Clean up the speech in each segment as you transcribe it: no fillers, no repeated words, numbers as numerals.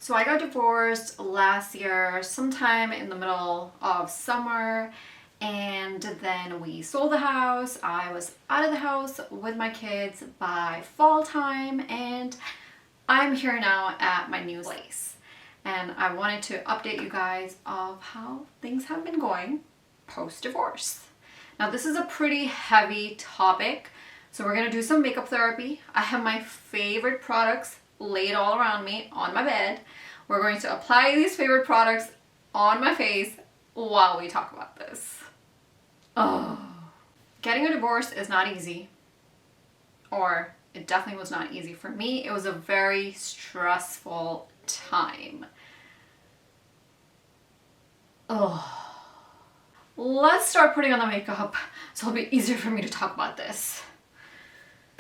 So I got divorced last year, sometime in the middle of summer, and then we sold the house. I was out of the house with my kids by fall time, and I'm here now at my new place. And I wanted to update you guys of how things have been going post-divorce. Now this is a pretty heavy topic, so we're gonna do some makeup therapy. I have my favorite products laid all around me on my bed. We're going to apply these favorite products on my face while we talk about this. Oh, getting a divorce is not easy, or it definitely was not easy for me. It was a very stressful time. Oh. Let's start putting on the makeup so it'll be easier for me to talk about this.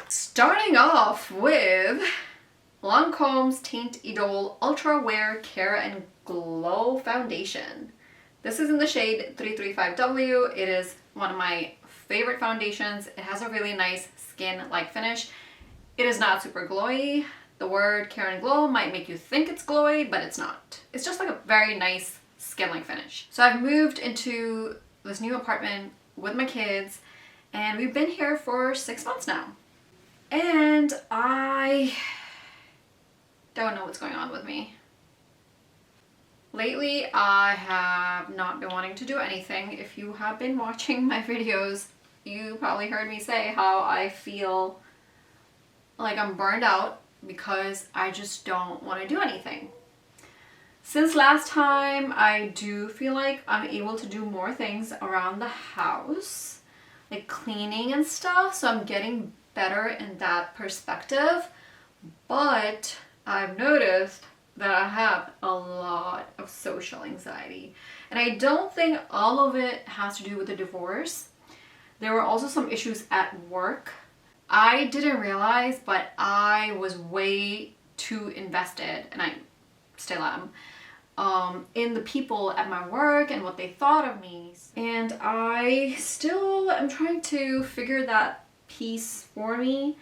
Starting off with Lancome's Teint Idole Ultra Wear Care and Glow Foundation. This is in the shade 335W. It is one of my favorite foundations. It has a really nice skin-like finish. It is not super glowy. The word Care and Glow might make you think it's glowy, but it's not. It's just like a very nice skin-like finish. So I've moved into this new apartment with my kids, and we've been here for 6 months now. And I don't know what's going on with me. Lately, I have not been wanting to do anything. If you have been watching my videos, you probably heard me say how I feel like I'm burned out because I just don't want to do anything. Since last time, I do feel like I'm able to do more things around the house, like cleaning and stuff, so I'm getting better in that perspective, but I've noticed that I have a lot of social anxiety, and I don't think all of it has to do with the divorce. There were also some issues at work. I didn't realize, but I was way too invested, and I still am, in the people at my work and what they thought of me. And I still am trying to figure that piece for me.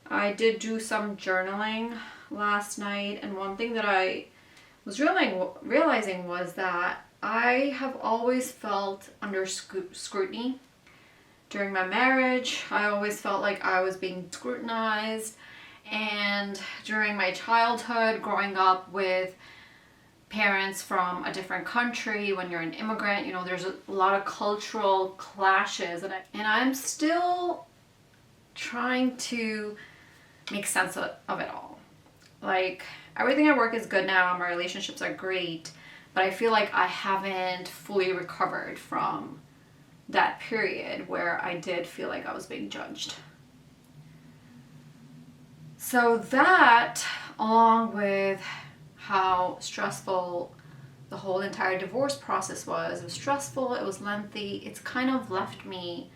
I did do some journaling last night, and one thing that I was realizing was that I have always felt under scrutiny. During my marriage, I always felt like I was being scrutinized, and during my childhood, growing up with parents from a different country, when you're an immigrant, you know, there's a lot of cultural clashes, and I'm still trying to make sense of it all. Like, everything at work is good now, my relationships are great, but I feel like I haven't fully recovered from that period where I did feel like I was being judged. So that, along with how stressful the whole entire divorce process was, it was stressful, it was lengthy, it's kind of left me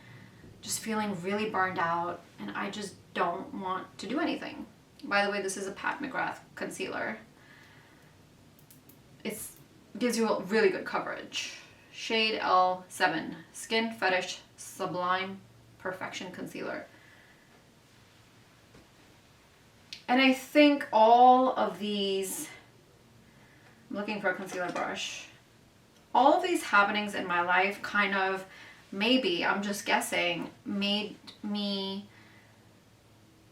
just feeling really burned out, and I just don't want to do anything. By the way, this is a Mcgrath Concealer. It gives you a really good coverage. Shade L7, Skin Fetish Sublime Perfection Concealer. And I think all of these, I'm looking for a concealer brush, all of these happenings in my life kind of, maybe, I'm just guessing, made me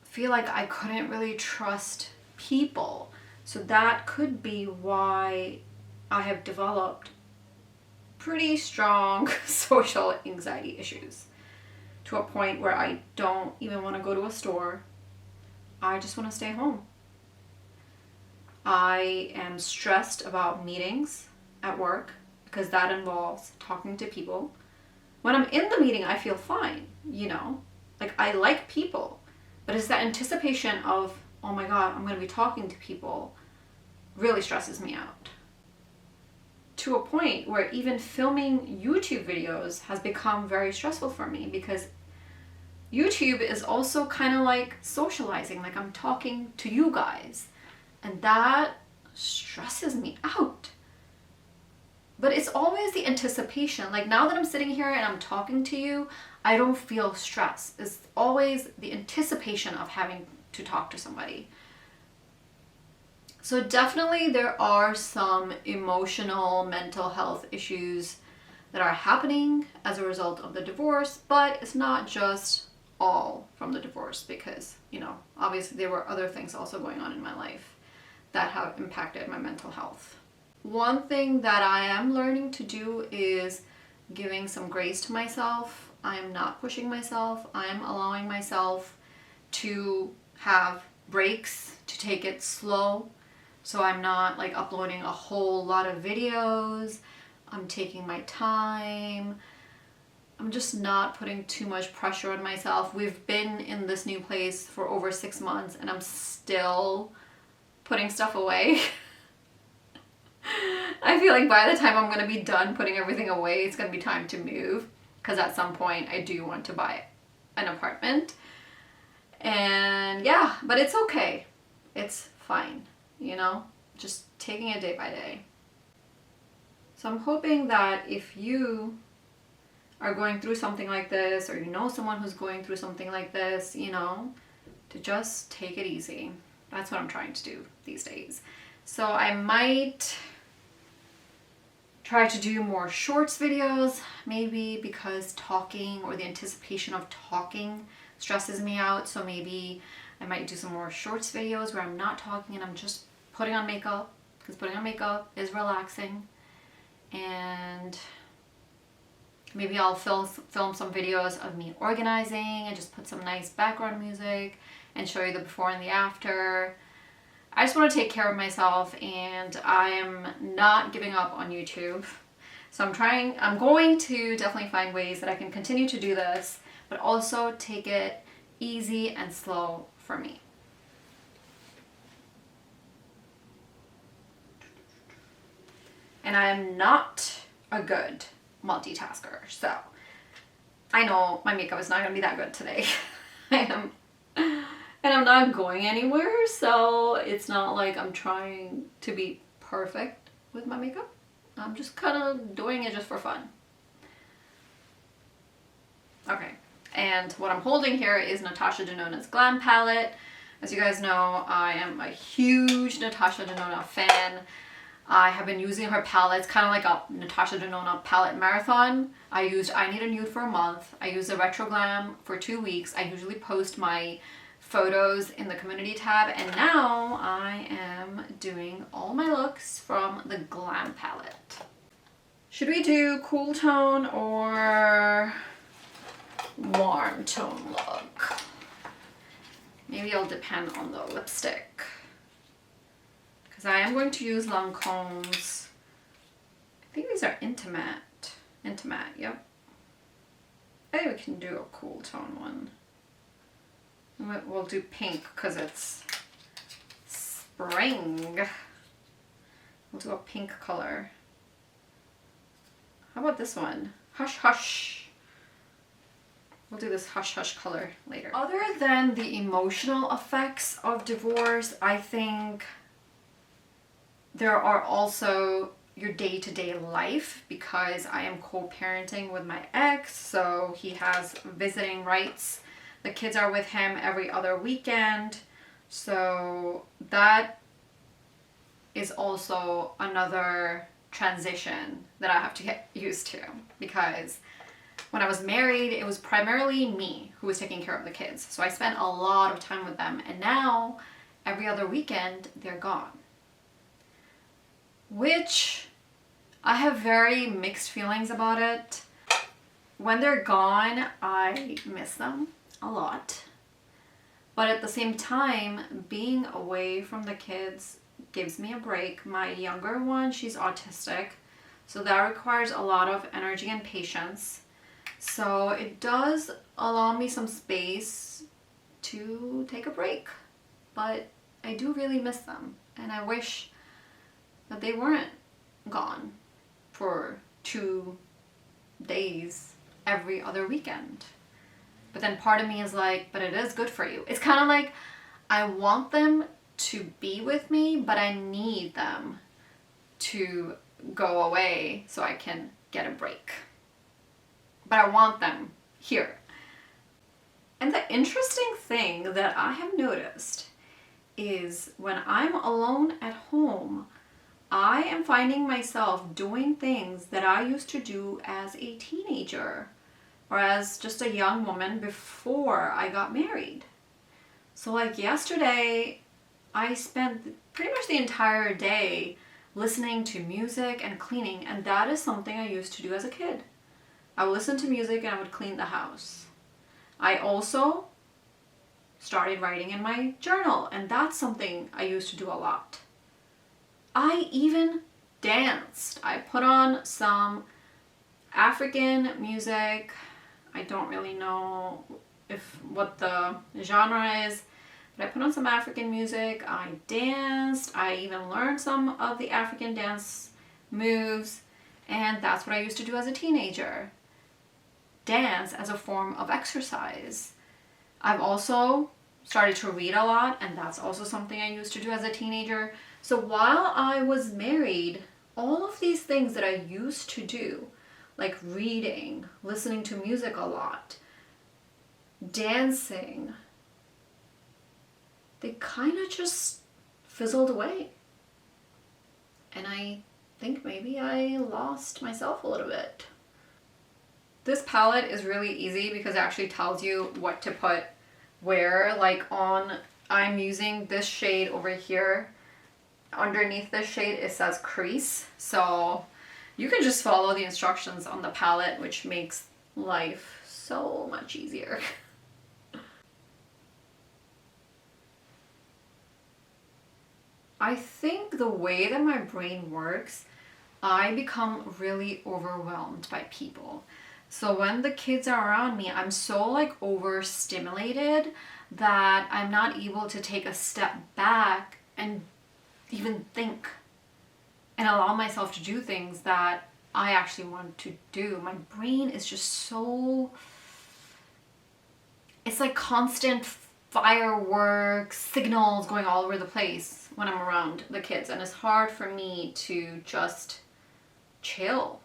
feel like I couldn't really trust people. So that could be why I have developed pretty strong social anxiety issues, to a point where I don't even want to go to a store. I just want to stay home. I am stressed about meetings at work because that involves talking to people. When I'm in the meeting, I feel fine, you know? Like, I like people, but it's that anticipation of, oh my God, I'm going to be talking to people, really stresses me out. To a point where even filming YouTube videos has become very stressful for me, because YouTube is also kind of like socializing, like I'm talking to you guys, and that stresses me out. But it's always the anticipation. Like, now that I'm sitting here and I'm talking to you, I don't feel stress. It's always the anticipation of having to talk to somebody. So definitely there are some emotional, mental health issues that are happening as a result of the divorce, but it's not just all from the divorce because, you know, obviously there were other things also going on in my life that have impacted my mental health. One thing that I am learning to do is giving some grace to myself. I am not pushing myself. I am allowing myself to have breaks, to take it slow. So I'm not like uploading a whole lot of videos. I'm taking my time. I'm just not putting too much pressure on myself. We've been in this new place for over 6 months and I'm still putting stuff away. I feel like by the time I'm going to be done putting everything away, it's going to be time to move. Because at some point I do want to buy an apartment. And yeah, but it's okay. It's fine, you know? Just taking it day by day. So I'm hoping that if you are going through something like this, or you know someone who's going through something like this, you know, to just take it easy. That's what I'm trying to do these days. So I might try to do more shorts videos, maybe, because talking or the anticipation of talking stresses me out. So maybe I might do some more shorts videos where I'm not talking and I'm just putting on makeup, because putting on makeup is relaxing. And maybe I'll film some videos of me organizing and just put some nice background music and show you the before and the after. I just want to take care of myself, and I am not giving up on YouTube. So I'm going to definitely find ways that I can continue to do this, but also take it easy and slow for me. And I am not a good multitasker, so I know my makeup is not going to be that good today. And I'm not going anywhere, so it's not like I'm trying to be perfect with my makeup. I'm just kind of doing it just for fun. Okay, and what I'm holding here is Natasha Denona's Glam palette. As you guys know, I am a huge Natasha Denona fan. I have been using her palettes, kind of like a Natasha Denona palette marathon. I used I Need a Nude for a month. I used the Retro Glam for 2 weeks. I usually post my photos in the community tab, and now I am doing all my looks from the Glam palette. Should we do cool tone or warm tone look? Maybe it'll depend on the lipstick, because I am going to use Lancome's, I think these are Intimatte, yep. Maybe we can do a cool tone one. We'll do pink because it's spring. We'll do a pink color. How about this one? Hush Hush. We'll do this Hush Hush color later. Other than the emotional effects of divorce, I think there are also your day-to-day life, because I am co-parenting with my ex, so he has visiting rights. The kids are with him every other weekend, so that is also another transition that I have to get used to, because when I was married, it was primarily me who was taking care of the kids, so I spent a lot of time with them, and now every other weekend they're gone, which I have very mixed feelings about it. When they're gone, I miss them a lot, but at the same time, being away from the kids gives me a break. My younger one, she's autistic, so that requires a lot of energy and patience, so it does allow me some space to take a break, but I do really miss them, and I wish that they weren't gone for 2 days every other weekend. But then part of me is like, but it is good for you. It's kind of like, I want them to be with me, but I need them to go away so I can get a break. But I want them here. And the interesting thing that I have noticed is when I'm alone at home, I am finding myself doing things that I used to do as a teenager or as just a young woman before I got married. So like yesterday, I spent pretty much the entire day listening to music and cleaning, and that is something I used to do as a kid. I would listen to music and I would clean the house. I also started writing in my journal, and that's something I used to do a lot. I even danced. I put on some African music. I don't really know what the genre is, but I put on some African music. I danced. I even learned some of the African dance moves, and that's what I used to do as a teenager. Dance as a form of exercise. I've also started to read a lot, and that's also something I used to do as a teenager. So while I was married, all of these things that I used to do, like reading, listening to music a lot, dancing, they kind of just fizzled away. And I think maybe I lost myself a little bit. This palette is really easy because it actually tells you what to put where. Like I'm using this shade over here. Underneath this shade it says crease, so you can just follow the instructions on the palette, which makes life so much easier. I think the way that my brain works, I become really overwhelmed by people. So when the kids are around me, I'm so like overstimulated that I'm not able to take a step back and even think and allow myself to do things that I actually want to do. My brain is just so, it's like constant fireworks, signals going all over the place when I'm around the kids, and it's hard for me to just chill.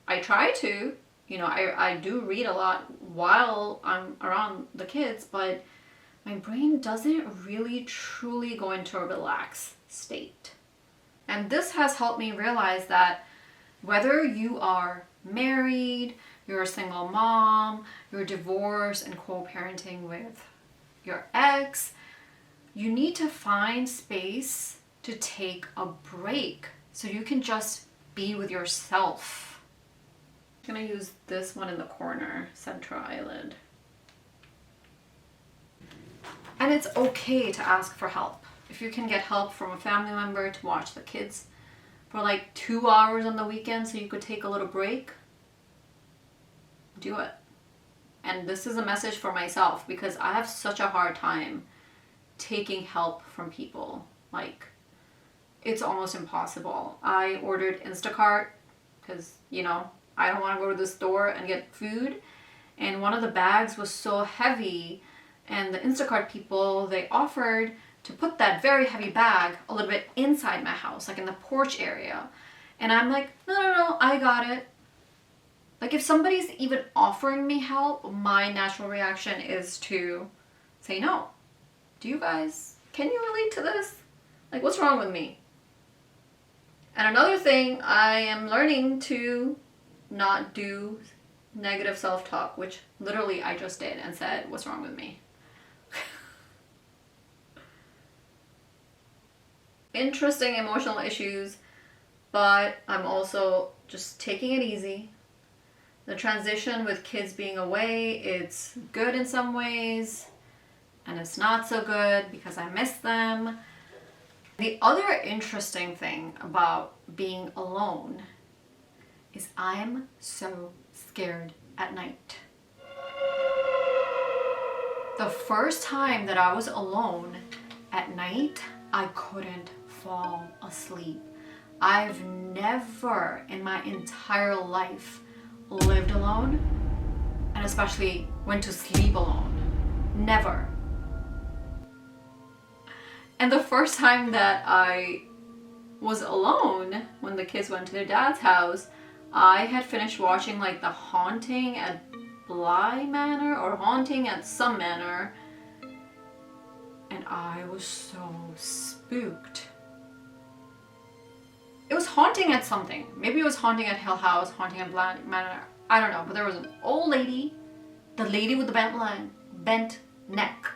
I try to, I do read a lot while I'm around the kids, but my brain doesn't really truly go into a relaxed state. And this has helped me realize that whether you are married, you're a single mom, you're divorced and co-parenting with your ex, you need to find space to take a break so you can just be with yourself. I'm gonna use this one in the corner, central eyelid. And it's okay to ask for help. If you can get help from a family member to watch the kids for like 2 hours on the weekend so you could take a little break, do it. And this is a message for myself because I have such a hard time taking help from people. Like, it's almost impossible. I ordered Instacart because, I don't want to go to the store and get food. And one of the bags was so heavy, and the Instacart people, they offered to put that very heavy bag a little bit inside my house, like in the porch area. And I'm like, no, I got it. Like, if somebody's even offering me help, my natural reaction is to say no. Do you guys, can you relate to this? Like, what's wrong with me? And another thing, I am learning to not do negative self-talk, which literally I just did and said, what's wrong with me? Interesting emotional issues, but I'm also just taking it easy. The transition with kids being away, it's good in some ways, and it's not so good because I miss them. The other interesting thing about being alone is I'm so scared at night. The first time that I was alone at night, I couldn't fall asleep. I've never in my entire life lived alone, and especially went to sleep alone. Never. And the first time that I was alone, when the kids went to their dad's house, I had finished watching like The Haunting at Bly Manor or Haunting at some manor, and I was so spooked. It was haunting at something. Maybe it was haunting at Hill House, haunting at Bland Manor. I don't know, but there was an old lady, the lady with the bent neck.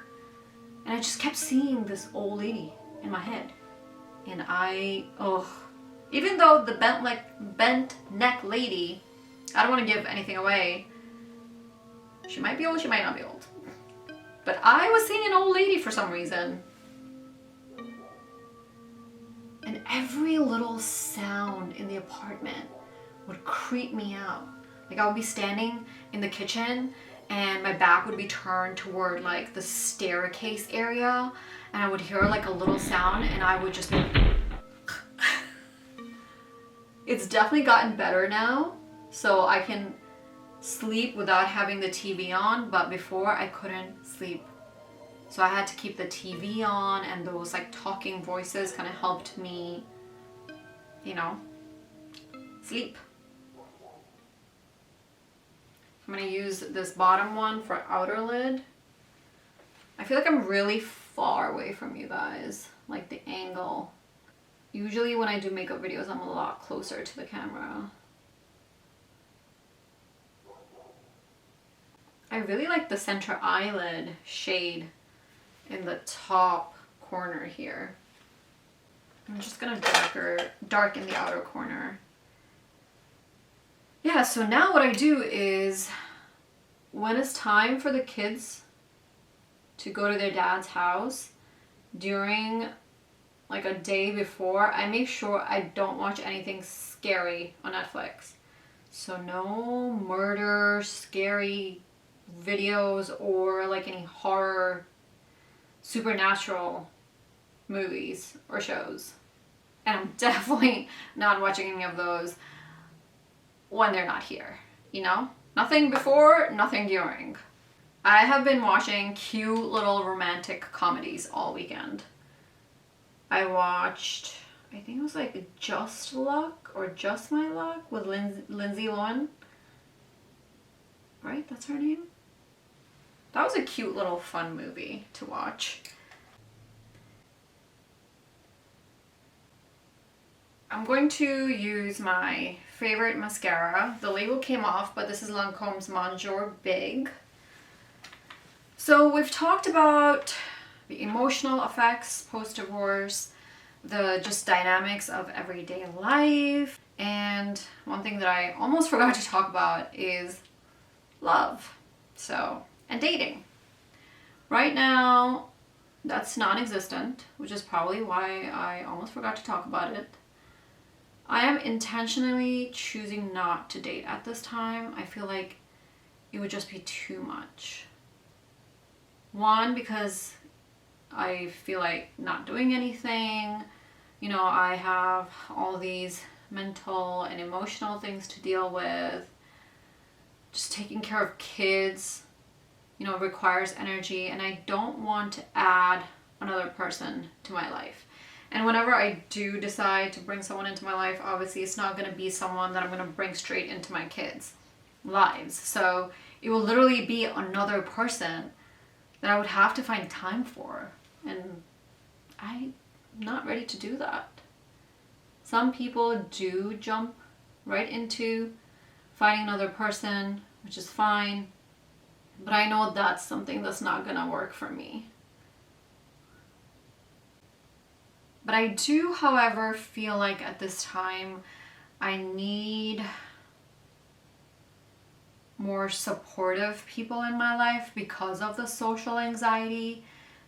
And I just kept seeing this old lady in my head. And even though the bent neck lady, I don't want to give anything away. She might be old, she might not be old. But I was seeing an old lady for some reason. And every little sound in the apartment would creep me out. Like I would be standing in the kitchen and my back would be turned toward like the staircase area, and I would hear like a little sound and I would just be It's definitely gotten better now, so I can sleep without having the TV on, but before I couldn't sleep. So I had to keep the TV on, and those like talking voices kind of helped me, you know, sleep. I'm gonna use this bottom one for outer lid. I feel like I'm really far away from you guys, like the angle. Usually when I do makeup videos, I'm a lot closer to the camera. I really like the center eyelid shade in the top corner here. I'm just gonna darken the outer corner. Yeah, so now what I do is when it's time for the kids to go to their dad's house, during like a day before, I make sure I don't watch anything scary on Netflix. So no murder, scary videos or like any horror, supernatural movies or shows. And I'm definitely not watching any of those when they're not here, you know? Nothing before, nothing during. I have been watching cute little romantic comedies all weekend. I watched, I think it was like Just Luck or Just My Luck with Lindsay Lohan. Right? That's her name? That was a cute little fun movie to watch. I'm going to use my favorite mascara. The label came off, but this is Lancome's Monsieur Big. So we've talked about the emotional effects post-divorce, the just dynamics of everyday life, and one thing that I almost forgot to talk about is love. And dating. Right now, that's non-existent, which is probably why I almost forgot to talk about it. I am intentionally choosing not to date at this time. I feel like it would just be too much. One, because I feel like not doing anything. You know, I have all these mental and emotional things to deal with. Just taking care of kids, you know, requires energy, and I don't want to add another person to my life. And whenever I do decide to bring someone into my life, obviously it's not going to be someone that I'm going to bring straight into my kids' lives. So it will literally be another person that I would have to find time for. And I'm not ready to do that. Some people do jump right into finding another person, which is fine. But I know that's something that's not going to work for me. But I do, however, feel like at this time I need more supportive people in my life because of the social anxiety,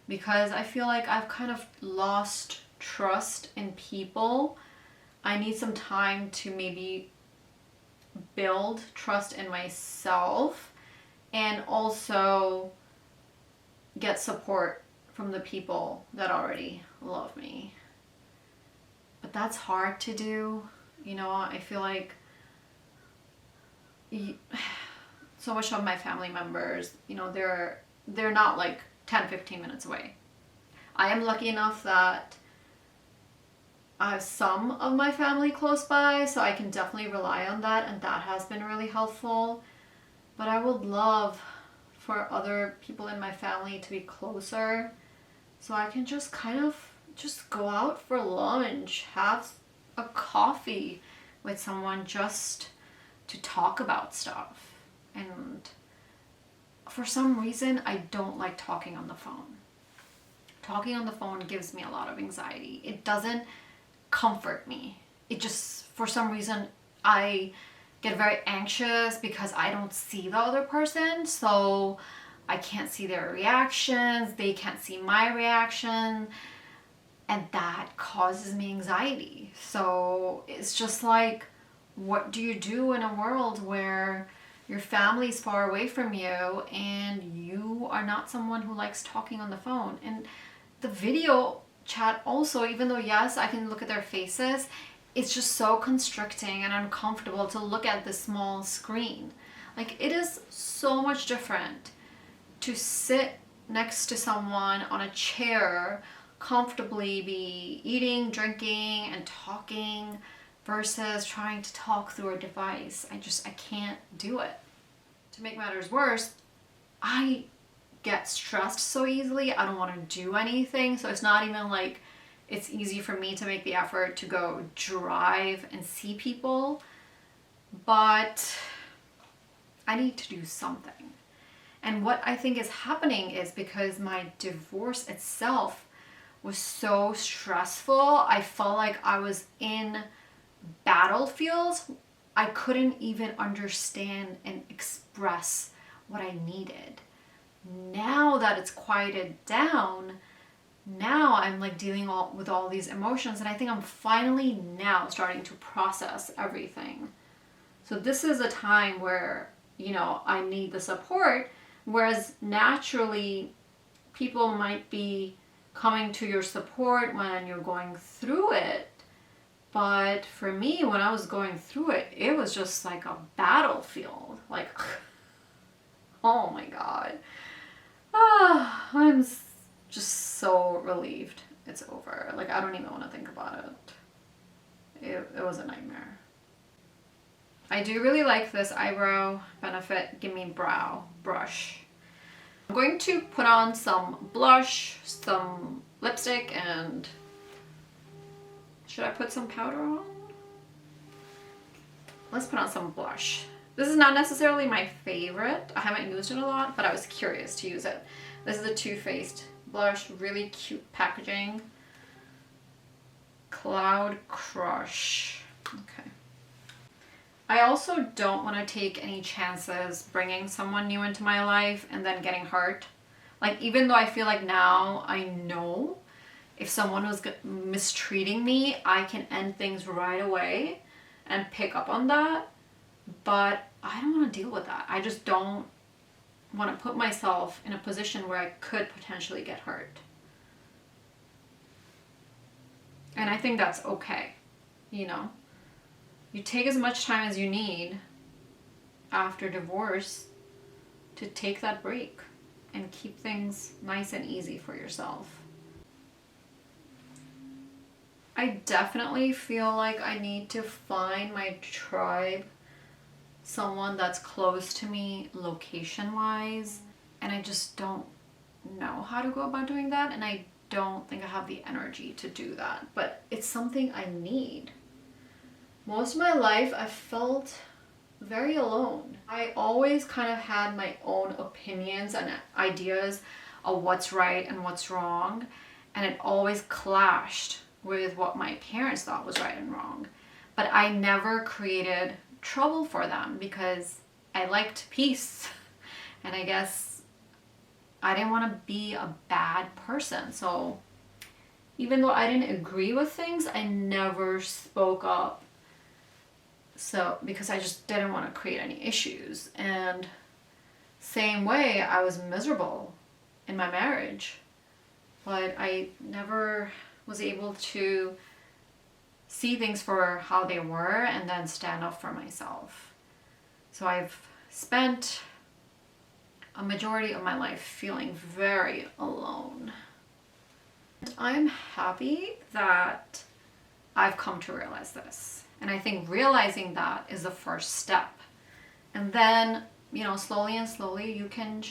because I feel like I've kind of lost trust in people. I need some time to maybe build trust in myself and also get support from the people that already love me. But that's hard to do. You know, I feel like so much of my family members, you know, they're not like 10-15 minutes away. I am lucky enough that I have some of my family close by, so I can definitely rely on that, and that has been really helpful. But I would love for other people in my family to be closer so I can just kind of just go out for lunch, have a coffee with someone just to talk about stuff. And for some reason, I don't like talking on the phone. Talking on the phone gives me a lot of anxiety. It doesn't comfort me. It just, for some reason, I get very anxious because I don't see the other person. So I can't see their reactions. They can't see my reaction. And that causes me anxiety. So it's just like, what do you do in a world where your family's far away from you and you are not someone who likes talking on the phone? And the video chat also, even though yes, I can look at their faces, it's just so constricting and uncomfortable to look at this small screen. Like, it is so much different to sit next to someone on a chair, comfortably be eating, drinking, and talking versus trying to talk through a device. I can't do it. To make matters worse, I get stressed so easily. I don't want to do anything. So it's not even like it's easy for me to make the effort to go drive and see people, but I need to do something. And what I think is happening is because my divorce itself was so stressful, I felt like I was in battlefields. I couldn't even understand and express what I needed. Now that it's quieted down, now I'm like dealing with all these emotions, and I think I'm finally now starting to process everything. So this is a time where, you know, I need the support, whereas naturally people might be coming to your support when you're going through it. But for me, when I was going through it, it was just like a battlefield. Like, oh my God. I'm just so relieved it's over. Like, I don't even want to think about it. It was a nightmare. I do really like this Eyebrow Benefit Gimme Brow brush. I'm going to put on some blush, some lipstick, and should I put some powder on? Let's put on some blush. This is not necessarily my favorite. I haven't used it a lot, but I was curious to use it. This is a Too Faced blush, really cute packaging. Cloud Crush. Okay. I also don't want to take any chances bringing someone new into my life and then getting hurt. Like, even though I feel like now I know if someone was mistreating me, I can end things right away and pick up on that. But I don't want to deal with that. I just don't want to put myself in a position where I could potentially get hurt. And I think that's okay, you know? You take as much time as you need after divorce to take that break and keep things nice and easy for yourself. I definitely feel like I need to find my tribe, someone that's close to me location-wise, and I just don't know how to go about doing that, and I don't think I have the energy to do that, but it's something I need. Most of my life, I felt very alone. I always kind of had my own opinions and ideas of what's right and what's wrong, and it always clashed with what my parents thought was right and wrong. But I never created trouble for them because I liked peace, and I guess I didn't want to be a bad person. So even though I didn't agree with things, I never spoke up. So, because I just didn't want to create any issues. And same way, I was miserable in my marriage, but I never was able to see things for how they were and then stand up for myself. So I've spent a majority of my life feeling very alone. And I'm happy that I've come to realize this. And I think realizing that is the first step. And then, you know, slowly and slowly you can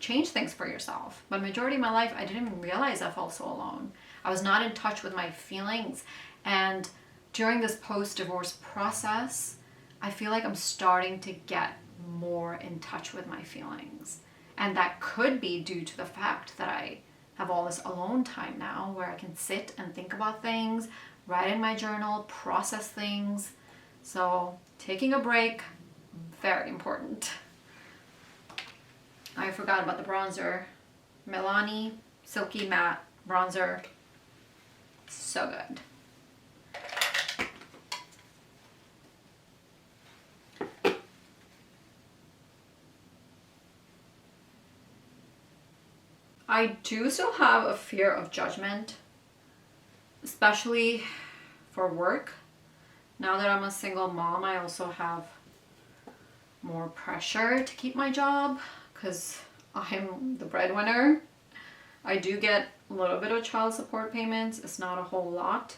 change things for yourself. But majority of my life, I didn't even realize I felt so alone. I was not in touch with my feelings. And during this post-divorce process, I feel like I'm starting to get more in touch with my feelings. And that could be due to the fact that I have all this alone time now where I can sit and think about things, write in my journal, process things. So taking a break, very important. I forgot about the bronzer. Milani Silky Matte Bronzer. So good. I do still have a fear of judgment, especially for work. Now that I'm a single mom, I also have more pressure to keep my job because I'm the breadwinner. I do get a little bit of child support payments. It's not a whole lot.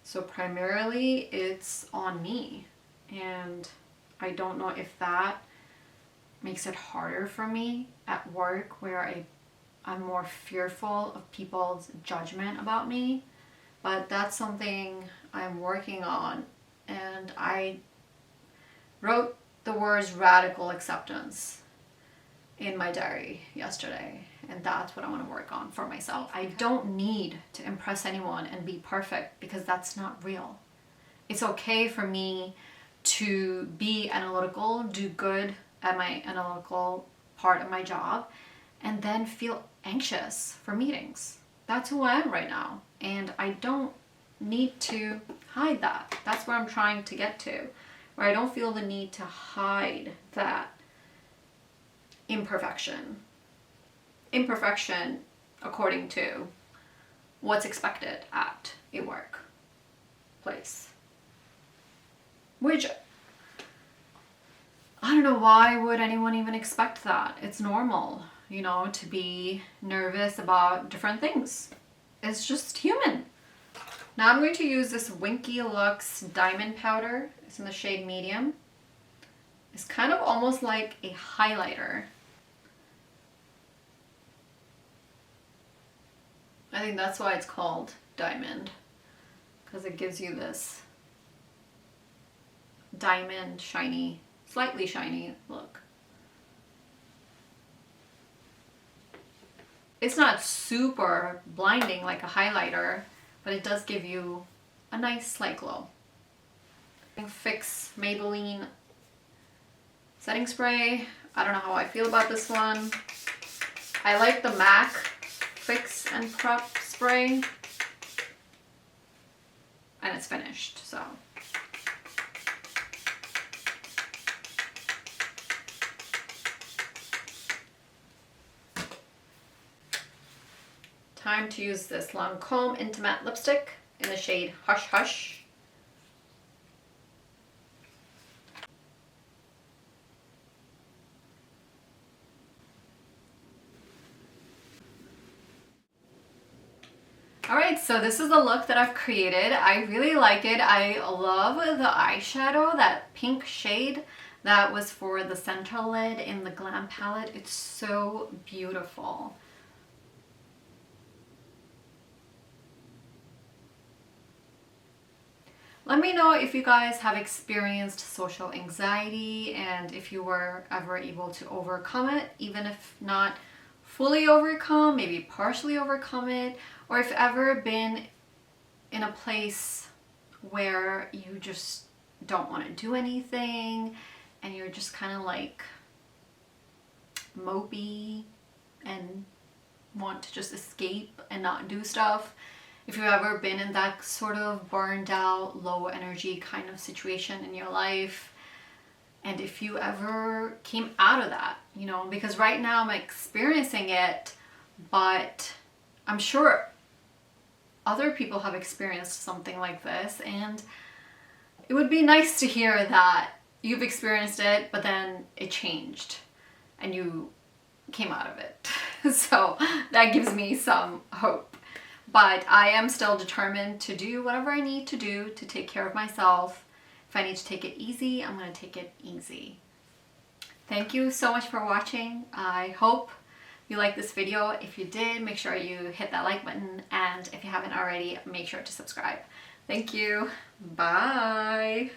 So primarily it's on me. And I don't know if that makes it harder for me at work where I'm more fearful of people's judgment about me. But that's something I'm working on. And I wrote the words radical acceptance in my diary yesterday, and that's what I want to work on for myself. I don't need to impress anyone and be perfect because that's not real. It's okay for me to be analytical, do good at my analytical part of my job, and then feel anxious for meetings. That's who I am right now, and I don't need to hide that. That's where I'm trying to get to, where I don't feel the need to hide that imperfection according to what's expected at a workplace, which I don't know, why would anyone even expect that? It's normal, you know, to be nervous about different things. It's just human. Now I'm going to use this Winky Lux Diamond Powder. It's in the shade Medium. It's kind of almost like a highlighter. I think that's why it's called Diamond, because it gives you this diamond shiny, slightly shiny look. It's not super blinding like a highlighter, but it does give you a nice slight glow. Fix Maybelline setting spray. I don't know how I feel about this one. I like the MAC Fix and Prep spray, and it's finished, so. Time to use this Lancome Intimatte lipstick in the shade Hush Hush. Alright, so this is the look that I've created. I really like it. I love the eyeshadow, that pink shade that was for the center lid in the Glam palette. It's so beautiful. Let me know if you guys have experienced social anxiety and if you were ever able to overcome it, even if not fully overcome, maybe partially overcome it, or if you've ever been in a place where you just don't want to do anything and you're just kind of like mopey and want to just escape and not do stuff. If you've ever been in that sort of burned out, low energy kind of situation in your life, and if you ever came out of that, you know, because right now I'm experiencing it, but I'm sure other people have experienced something like this, and it would be nice to hear that you've experienced it, but then it changed and you came out of it. So that gives me some hope. But I am still determined to do whatever I need to do to take care of myself. If I need to take it easy, I'm going to take it easy. Thank you so much for watching. I hope you liked this video. If you did, make sure you hit that like button, and if you haven't already, make sure to subscribe. Thank you. Bye.